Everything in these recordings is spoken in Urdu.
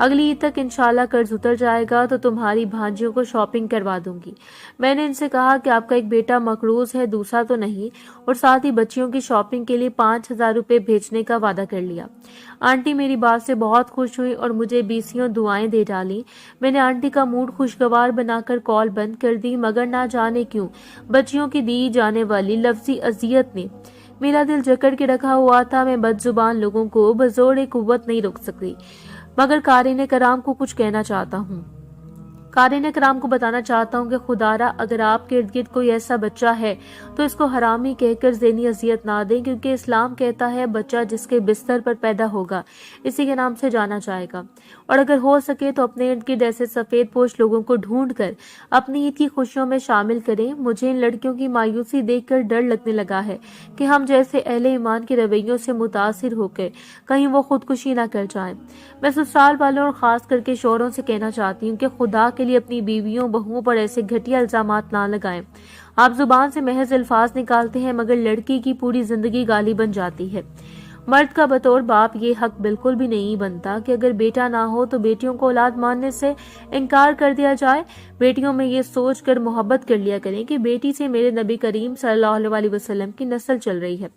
اگلی عید تک انشاءاللہ قرض اتر جائے گا تو تمہاری بھانجیوں کو شاپنگ کروا دوں گی۔ میں نے ان سے کہا کہ آپ کا ایک بیٹا مقروض ہے، دوسرا تو نہیں، اور ساتھ ہی بچیوں کی شاپنگ کے لیے 5,000 روپے بھیجنے کا وعدہ کر لیا۔ آنٹی میری بات سے بہت خوش ہوئی اور مجھے بیسیوں دعائیں دے ڈالی۔ میں نے آنٹی کا موڈ خوشگوار بنا کر کال بند کر دی، مگر نہ جانے کیوں بچیوں کی دی جانے والی لفظی اذیت نے میرا دل جکڑ کے رکھا ہوا تھا۔ میں بد زبان لوگوں کو بزور قوت نہیں روک سکتی، مگر قارئین کرام کو کچھ کہنا چاہتا ہوں۔ قارئین کرام کو بتانا چاہتا ہوں کہ خدارا اگر آپ کے ارد گرد کوئی ایسا بچہ ہے تو اس کو حرامی کہہ کر ذہنی اذیت نہ دیں، کیونکہ اسلام کہتا ہے بچہ جس کے بستر پر پیدا ہوگا اسی کے نام سے جانا جائے گا، اور اگر ہو سکے تو اپنے ارد گرد ایسے سفید پوش لوگوں کو ڈھونڈ کر اپنی عید کی خوشیوں میں شامل کریں۔ مجھے ان لڑکیوں کی مایوسی دیکھ کر ڈر لگنے لگا ہے کہ ہم جیسے اہل ایمان کے رویوں سے متاثر ہو کر کہیں وہ خودکشی نہ کر جائیں۔ میں سسرال والوں اور خاص کر کے شوہروں سے کہنا چاہتی ہوں کہ خدا کے لیے اپنی بیویوں بہوؤں پر ایسے گھٹیا الزامات نہ لگائیں۔ آپ زبان سے محض الفاظ نکالتے ہیں مگر لڑکی کی پوری زندگی گالی بن جاتی ہے۔ مرد کا بطور باپ یہ حق بالکل بھی نہیں بنتا کہ اگر بیٹا نہ ہو تو بیٹیوں کو اولاد ماننے سے انکار کر دیا جائے۔ بیٹیوں میں یہ سوچ کر محبت کر لیا کریں کہ بیٹی سے میرے نبی کریم صلی اللہ علیہ وسلم کی نسل چل رہی ہے۔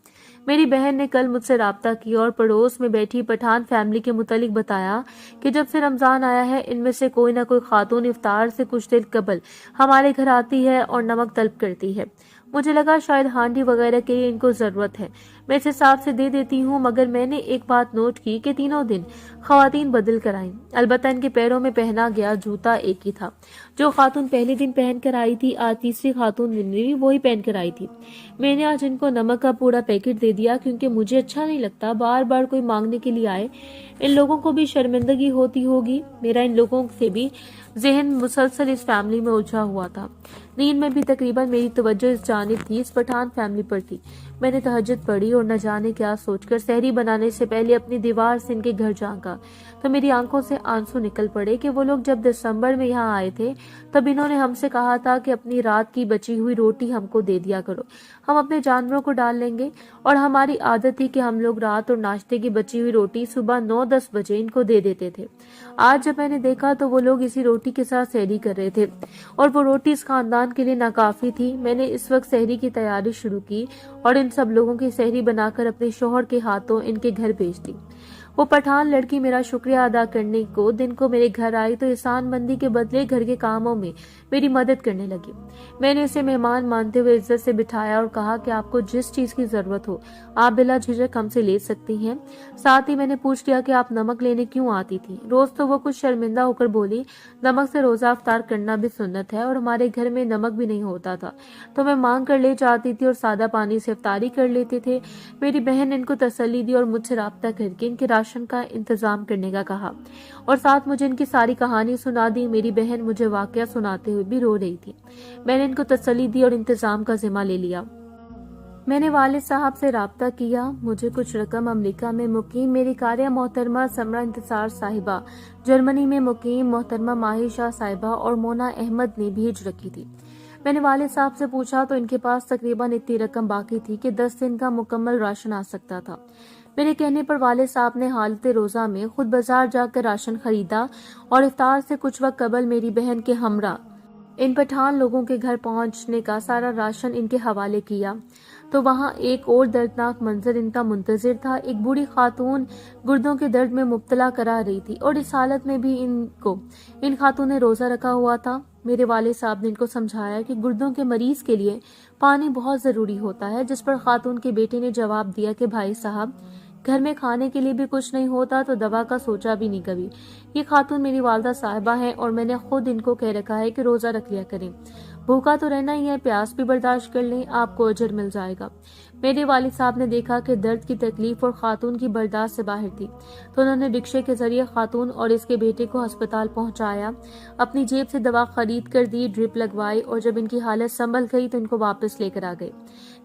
میری بہن نے کل مجھ سے رابطہ کیا اور پڑوس میں بیٹھی پٹھان فیملی کے متعلق بتایا کہ جب سے رمضان آیا ہے ان میں سے کوئی نہ کوئی خاتون افطار سے کچھ دیر قبل ہمارے گھر آتی ہے اور نمک طلب کرتی ہے۔ مجھے لگا شاید ہانڈی وغیرہ کے لیے ان کو ضرورت ہے، میں اس حساب سے دے دیتی ہوں، مگر میں نے ایک بات نوٹ کی کہ تینوں دن خواتین بدل کر آئیں، البتہ ان کے پیروں میں پہنا گیا جوتا ایک ہی تھا۔ جو خاتون پہلے دن پہن کر آئی تھی آج تیسری خاتون نے بھی وہی پہن کر آئی تھی۔ میں نے آج ان کو نمک کا پورا پیکٹ دے دیا کیونکہ مجھے اچھا نہیں لگتا بار بار کوئی مانگنے کے لیے آئے، ان لوگوں کو بھی شرمندگی ہوتی ہوگی۔ میرا ان لوگوں سے بھی ذہن مسلسل اس فیملی میں الجھا ہوا تھا۔ نیند میں بھی تقریباً میری توجہ اس جانب تھی، اس پٹھان فیملی پر تھی۔ میں نے تہجد پڑھی اور نہ جانے کیا سوچ کر سحری بنانے سے پہلے اپنی دیوار سے ان کے گھر جھانکا تو میری آنکھوں سے آنسو نکل پڑے کہ وہ لوگ جب دسمبر میں یہاں آئے تھے تب انہوں نے ہم سے کہا تھا کہ اپنی رات کی بچی ہوئی روٹی ہم کو دے دیا کرو، ہم اپنے جانوروں کو ڈال لیں گے، اور ہماری عادت تھی کہ ہم لوگ رات اور ناشتے کی بچی ہوئی روٹی صبح 9-10 بجے ان کو دے دیتے تھے۔ آج جب میں نے دیکھا تو وہ لوگ اسی روٹی کے ساتھ سحری کر رہے تھے اور وہ روٹی اس خاندان کے لیے ناکافی تھی۔ میں نے اس وقت سحری کی تیاری شروع کی اور ان سب لوگوں کی سحری بنا کر اپنے شوہر کے ہاتھوں ان کے گھر بھیج دی۔ وہ پٹھان لڑکی میرا شکریہ ادا کرنے کو دن کو میرے گھر آئی تو احسان مندی کے بدلے گھر کے کاموں میں میری مدد کرنے لگی۔ میں نے اسے مہمان مانتے ہوئے عزت سے بٹھایا اور کہا کہ آپ کو جس چیز کی ضرورت ہو آپ بلا جھجک ہم سے لے سکتی ہیں۔ ساتھ ہی میں نے پوچھ لیا کہ آپ نمک لینے کیوں آتی تھی۔ روز تو وہ کچھ شرمندہ ہو کر بولی نمک سے روزہ افطار کرنا بھی سنت ہے اور ہمارے گھر میں نمک بھی نہیں ہوتا تھا تو میں مانگ کر لے جاتی تھی اور سادہ پانی سے افطاری کر لیتے تھے۔ میری بہن نے ان کو تسلی دی اور مجھ سے رابطہ کر کے ان کے راشن کا انتظام کرنے کا کہا اور ساتھ مجھے ان کی ساری کہانی سنا دی۔ میری بہن مجھے واقعہ سناتے ہوئے بھی رو رہی تھی۔ میں نے ان کو تسلی دی اور انتظام کا ذمہ لے لیا۔ میں نے والد صاحب سے رابطہ کیا، مجھے کچھ رقم امریکہ میں مقیم میری قاریہ محترمہ سمرہ انتصار صاحبہ، جرمنی میں مقیم محترمہ ماہی شاہ صاحبہ اور مونا احمد نے بھیج رکھی تھی۔ میں نے والد صاحب سے پوچھا تو ان کے پاس تقریباً اتنی رقم باقی تھی کہ 10 دن کا مکمل راشن آ سکتا تھا۔ میرے کہنے پر والد صاحب نے حالت روزہ میں خود بازار جا کر راشن خریدا اور افطار سے کچھ وقت قبل میری بہن کے ہمراہ ان پٹھان لوگوں کے گھر پہنچنے کا سارا راشن ان کے حوالے کیا تو وہاں ایک اور دردناک منظر ان کا منتظر تھا۔ ایک بوڑھی خاتون گردوں کے درد میں مبتلا کرا رہی تھی اور اس حالت میں بھی ان خاتون نے روزہ رکھا ہوا تھا۔ میرے والد صاحب نے ان کو سمجھایا کہ گردوں کے مریض کے لیے پانی بہت ضروری ہوتا ہے، جس پر خاتون کے بیٹے نے جواب دیا کہ بھائی صاحب گھر میں کھانے کے لیے بھی کچھ نہیں ہوتا تو دوا کا سوچا بھی نہیں کبھی۔ یہ خاتون میری والدہ صاحبہ ہیں اور میں نے خود ان کو کہہ رکھا ہے کہ روزہ رکھ لیا کریں، بھوکا تو رہنا ہی ہے، پیاس بھی برداشت کر لیں، آپ کو اجر مل جائے گا۔ میرے والد صاحب نے دیکھا کہ درد کی تکلیف اور خاتون کی برداشت سے باہر تھی تو انہوں نے رکشے کے ذریعے خاتون اور اس کے بیٹے کو ہسپتال پہنچایا، اپنی جیب سے دوا خرید کر دی، ڈرپ لگوائی اور جب ان کی حالت سنبھل گئی تو ان کو واپس لے کر آ گئے۔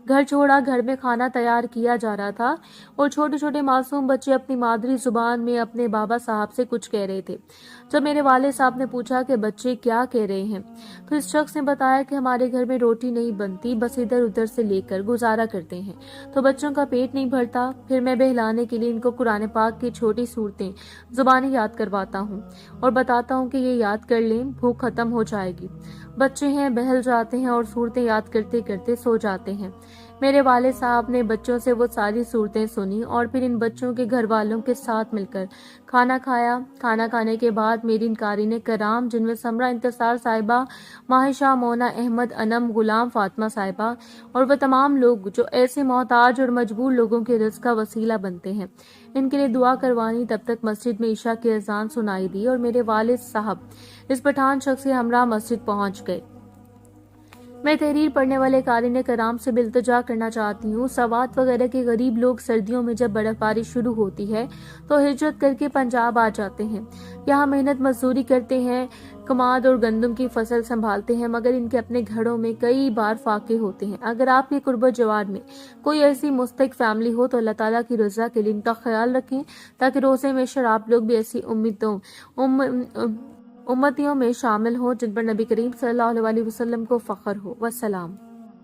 گھر چھوڑا، گھر میں کھانا تیار کیا جا رہا تھا اور چھوٹے چھوٹے معصوم بچے اپنی مادری زبان میں اپنے بابا صاحب سے کچھ کہہ رہے تھے۔ جب میرے والد صاحب نے پوچھا کہ بچے کیا کہہ رہے ہیں تو اس شخص نے بتایا کہ ہمارے گھر میں روٹی نہیں بنتی، بس ادھر ادھر سے لے کر گزارا کرتے ہیں تو بچوں کا پیٹ نہیں بھرتا۔ پھر میں بہلانے کے لیے ان کو قرآن پاک کی چھوٹی صورتیں زبانی یاد کرواتا ہوں اور بتاتا ہوں کہ یہ یاد کر لیں، بھوک ختم ہو جائے گی۔ بچے ہیں، بہل جاتے ہیں اور صورتیں یاد کرتے کرتے سو جاتے ہیں۔ میرے والد صاحب نے بچوں سے وہ ساری صورتیں سنی اور پھر ان بچوں کے گھر والوں کے ساتھ مل کر کھانا کھایا۔ کھانا کھانے کے بعد میری ان قارئین کرام جن میں سمرہ انتصار صاحبہ، ماہشہ، مونا احمد، انم، غلام فاطمہ صاحبہ اور وہ تمام لوگ جو ایسے محتاج اور مجبور لوگوں کے رزق کا وسیلہ بنتے ہیں، ان کے لیے دعا کروانی۔ تب تک مسجد میں عشاء کی اذان سنائی دی اور میرے والد صاحب اس پٹھان شخص کے ہمراہ مسجد پہنچ گئے۔ میں تحریر پڑھنے والے قارئین کرام سے بالتجا کرنا چاہتی ہوں، سوات وغیرہ کے غریب لوگ سردیوں میں جب برف باری شروع ہوتی ہے تو ہجرت کر کے پنجاب آ جاتے ہیں، یہاں محنت مزدوری کرتے ہیں، کماد اور گندم کی فصل سنبھالتے ہیں، مگر ان کے اپنے گھروں میں کئی بار فاقے ہوتے ہیں۔ اگر آپ کے قرب و جوار میں کوئی ایسی مستحق فیملی ہو تو اللہ تعالیٰ کی رضا کے لیے ان کا خیال رکھیں تاکہ روزے میں آپ لوگ بھی ایسی امتیوں میں شامل ہوں جن پر نبی کریم صلی اللہ علیہ وسلم کو فخر ہو۔ والسلام۔